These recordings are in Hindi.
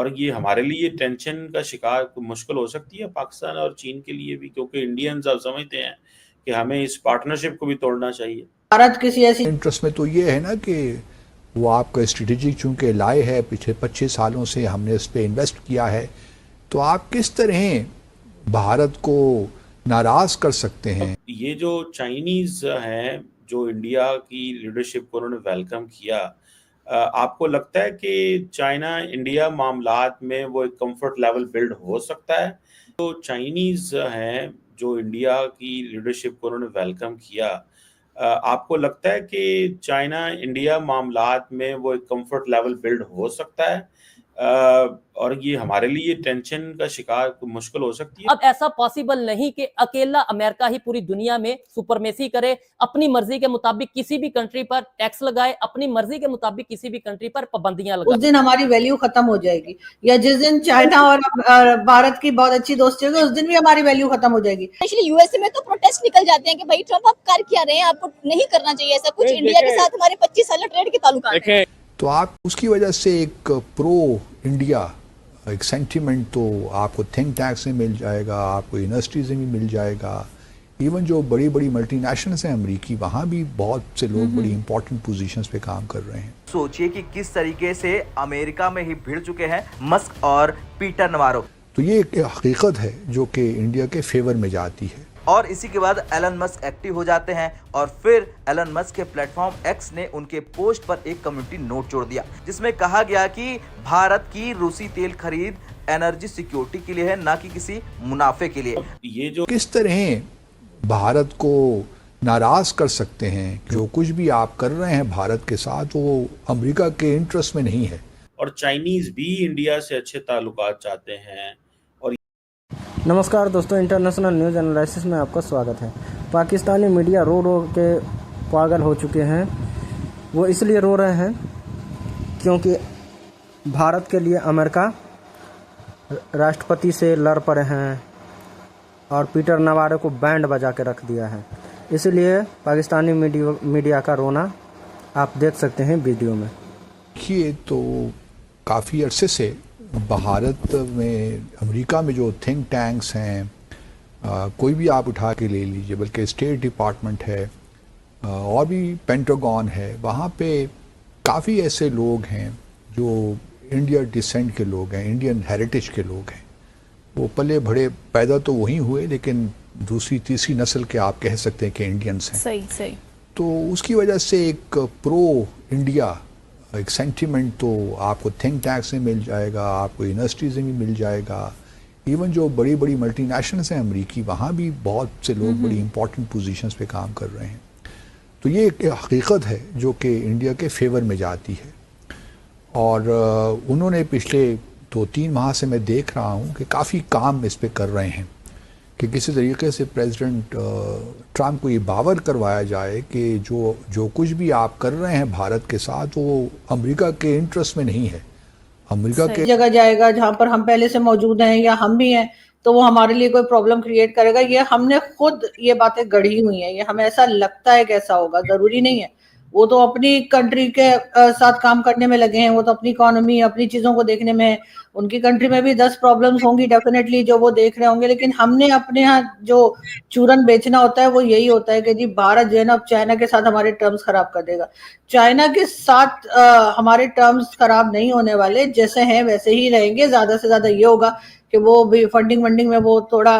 और ये हमारे लिए टेंशन का शिकार मुश्किल हो सकती है पाकिस्तान और चीन के लिए भी, क्योंकि इंडियंस अब समझते हैं कि हमें इस पार्टनरशिप को भी तोड़ना चाहिए। भारत किसी ऐसी इंटरेस्ट में तो ये है ना कि वो आपका स्ट्रेटेजिक चूंकि लाए है, पिछले 25 सालों से हमने इस पर इन्वेस्ट किया है, तो आप किस तरह भारत को नाराज कर सकते हैं? ये जो चाइनीज हैं जो इंडिया की लीडरशिप को उन्होंने वेलकम किया, आपको लगता है कि चाइना इंडिया मामलात में वो एक कंफर्ट लेवल बिल्ड हो सकता है? तो चाइनीज हैं जो इंडिया की लीडरशिप को उन्होंने वेलकम किया, आपको लगता है कि चाइना इंडिया मामलात में वो एक कंफर्ट लेवल बिल्ड हो सकता है? और ये हमारे लिए टेंशन का शिकार मुश्किल हो सकती है। अब ऐसा पॉसिबल नहीं कि अकेला अमेरिका ही पूरी दुनिया में सुपरमेसी करे, अपनी मर्जी के मुताबिक किसी भी कंट्री पर टैक्स लगाए, अपनी मर्जी के मुताबिक किसी भी कंट्री पर पाबंदियां लगाए। उस दिन हमारी वैल्यू खत्म हो जाएगी, या जिस दिन चाइना और भारत की बहुत अच्छी दोस्ती होगी उस दिन भी हमारी वैल्यू खत्म हो जाएगी। एक्चुअली यूएसए में तो प्रोटेस्ट निकल जाते हैं कि भाई ट्रम्प आप कर क्या रहे हैं, आपको नहीं करना चाहिए ऐसा कुछ। इंडिया के साथ हमारे 25 साल ट्रेड के ताल्लुकात हैं। तो आप उसकी वजह से एक प्रो इंडिया एक सेंटिमेंट तो आपको थिंक टैंक से मिल जाएगा, आपको यूनिवर्सिटी से भी मिल जाएगा, इवन जो बड़ी बड़ी मल्टीनेशनल्स हैं अमरीकी, वहाँ भी बहुत से लोग बड़ी इंपॉर्टेंट पोजीशंस पे काम कर रहे हैं। सोचिए कि किस तरीके से अमेरिका में ही भिड़ चुके हैं मस्क और पीटर नवारो। तो ये एक हकीकत है जो कि इंडिया के फेवर में जाती है। और इसी के बाद एलन मस्क एक्टिव हो जाते हैं और फिर एलन मस्क के प्लेटफॉर्म एक्स ने उनके पोस्ट पर एक कम्युनिटी नोट जोड़ दिया जिसमें कहा गया कि भारत की रूसी तेल खरीद एनर्जी सिक्योरिटी के लिए है, ना कि किसी मुनाफे के लिए। ये जो किस तरह भारत को नाराज कर सकते हैं, जो कुछ भी आप कर रहे हैं भारत के साथ वो अमेरिका के इंटरेस्ट में नहीं है। और चाइनीज भी इंडिया से अच्छे ताल्लुकात चाहते हैं। नमस्कार दोस्तों, इंटरनेशनल न्यूज़ एनालिसिस में आपका स्वागत है। पाकिस्तानी मीडिया रो रो के पागल हो चुके हैं। वो इसलिए रो रहे हैं क्योंकि भारत के लिए अमेरिका राष्ट्रपति से लड़ पड़े हैं और पीटर नवारो को बैंड बजा के रख दिया है। इसलिए पाकिस्तानी मीडिया का रोना आप देख सकते हैं वीडियो में। देखिए, तो काफ़ी अरसे से भारत में अमेरिका में जो थिंक टैंक्स हैं, कोई भी आप उठा के ले लीजिए, बल्कि स्टेट डिपार्टमेंट है और भी पेंटागन है, वहाँ पे काफ़ी ऐसे लोग हैं जो इंडिया डिसेंट के लोग हैं, इंडियन हेरिटेज के लोग हैं। वो पले बड़े पैदा तो वहीं हुए लेकिन दूसरी तीसरी नस्ल के आप कह सकते हैं कि इंडियंस हैं। सही सही। तो उसकी वजह से एक प्रो इंडिया एक सेंटिमेंट तो आपको थिंक टैंक से मिल जाएगा, आपको यूनिवर्सिटी से भी मिल जाएगा, इवन जो बड़ी बड़ी मल्टीनेशनल्स हैं अमरीकी, वहाँ भी बहुत से लोग बड़ी इंपॉर्टेंट पोजीशंस पे काम कर रहे हैं। तो ये एक हकीकत है जो कि इंडिया के फेवर में जाती है। और उन्होंने पिछले 2-3 माह से मैं देख रहा हूँ कि काफ़ी काम इस पर कर रहे हैं कि किसी तरीके से प्रेसिडेंट ट्रम्प को ये बावर करवाया जाए कि जो कुछ भी आप कर रहे हैं भारत के साथ वो अमेरिका के इंटरेस्ट में नहीं है। अमेरिका के जगह जाएगा जहां पर हम पहले से मौजूद हैं या हम भी हैं, तो वो हमारे लिए कोई प्रॉब्लम क्रिएट करेगा। ये हमने खुद ये बातें गढ़ी हुई हैं, ये हमें ऐसा लगता है कि ऐसा होगा, जरूरी नहीं है। वो तो अपनी कंट्री के साथ काम करने में लगे हैं, वो तो अपनी इकोनॉमी अपनी चीजों को देखने में है। उनकी कंट्री में भी 10 प्रॉब्लम्स होंगी डेफिनेटली जो वो देख रहे होंगे, लेकिन हमने अपने यहाँ जो चूरन बेचना होता है वो यही होता है कि जी भारत जो है ना अब चाइना के साथ हमारे टर्म्स खराब कर देगा। चाइना के साथ हमारे टर्म्स खराब नहीं होने वाले, जैसे हैं वैसे ही रहेंगे। ज्यादा से ज्यादा ये होगा कि वो भी फंडिंग में वो थोड़ा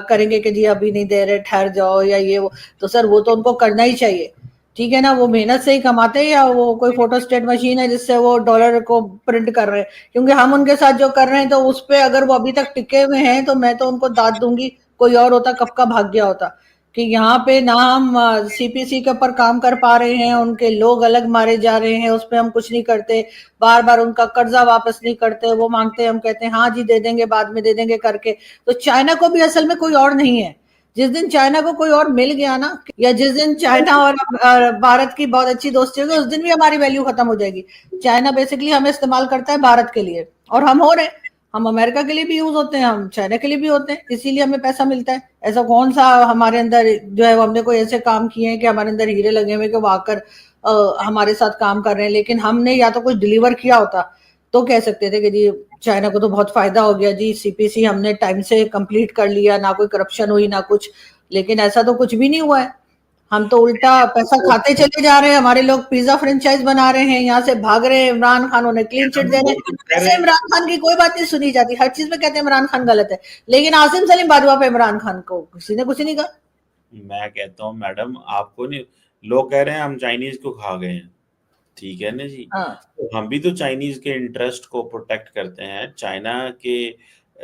करेंगे कि जी अभी नहीं दे रहे, ठहर जाओ या ये वो। तो सर वो तो उनको करना ही चाहिए, ठीक है ना। वो मेहनत से ही कमाते हैं या वो कोई फोटोस्टेट मशीन है जिससे वो डॉलर को प्रिंट कर रहे हैं? क्योंकि हम उनके साथ जो कर रहे हैं तो उस पे अगर वो अभी तक टिके हुए हैं तो मैं तो उनको दाद दूंगी। कोई और होता कब का भाग गया होता कि यहाँ पे ना हम सीपीसी के ऊपर काम कर पा रहे हैं, उनके लोग अलग मारे जा रहे हैं, उस पर हम कुछ नहीं करते, बार बार उनका कर्जा वापस नहीं करते, वो मांगते हैं हम कहते हैं हाँ जी दे देंगे, बाद में दे देंगे करके। तो चाइना को भी असल में कोई और नहीं है। जिस दिन चाइना को कोई और मिल गया ना, या जिस दिन चाइना और भारत की बहुत अच्छी दोस्ती होगी उस दिन भी हमारी वैल्यू खत्म हो जाएगी। चाइना बेसिकली हमें इस्तेमाल करता है भारत के लिए, और हम हो रहे हैं, हम अमेरिका के लिए भी यूज होते हैं, हम चाइना के लिए भी होते हैं, इसीलिए हमें पैसा मिलता है। ऐसा कौन सा हमारे अंदर जो है वो हमने कोई ऐसे काम किए हैं कि हमारे अंदर हीरे लगे हुए कि वो आकर हमारे साथ काम कर रहे हैं। लेकिन हमने या तो कुछ डिलीवर किया होता तो कह सकते थे कि जी चाइना को तो बहुत फायदा हो गया जी, सीपीसी हमने टाइम से कंप्लीट कर लिया, ना कोई करप्शन हुई ना कुछ, लेकिन ऐसा तो कुछ भी नहीं हुआ है। हम तो उल्टा पैसा खाते चले जा रहे हैं, हमारे लोग पिज्जा फ्रेंचाइज बना रहे हैं, यहाँ से भाग रहे हैं, इमरान खान उन्हें क्लीन चिट दे रहे हैं। ऐसे इमरान खान की कोई बात नहीं सुनी जाती, हर चीज में कहते हैं इमरान खान गलत है, लेकिन आसिम सलीम बाजवा पे इमरान खान को किसी ने कुछ नहीं कहा। मैं कहता हूँ मैडम, आपको नहीं, लोग कह रहे हैं हम चाइनीज को खा गए हैं, ठीक है ना जी, हाँ तो हम भी तो चाइनीज के इंटरेस्ट को प्रोटेक्ट करते हैं, चाइना के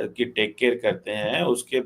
की टेक केयर करते हैं, उसके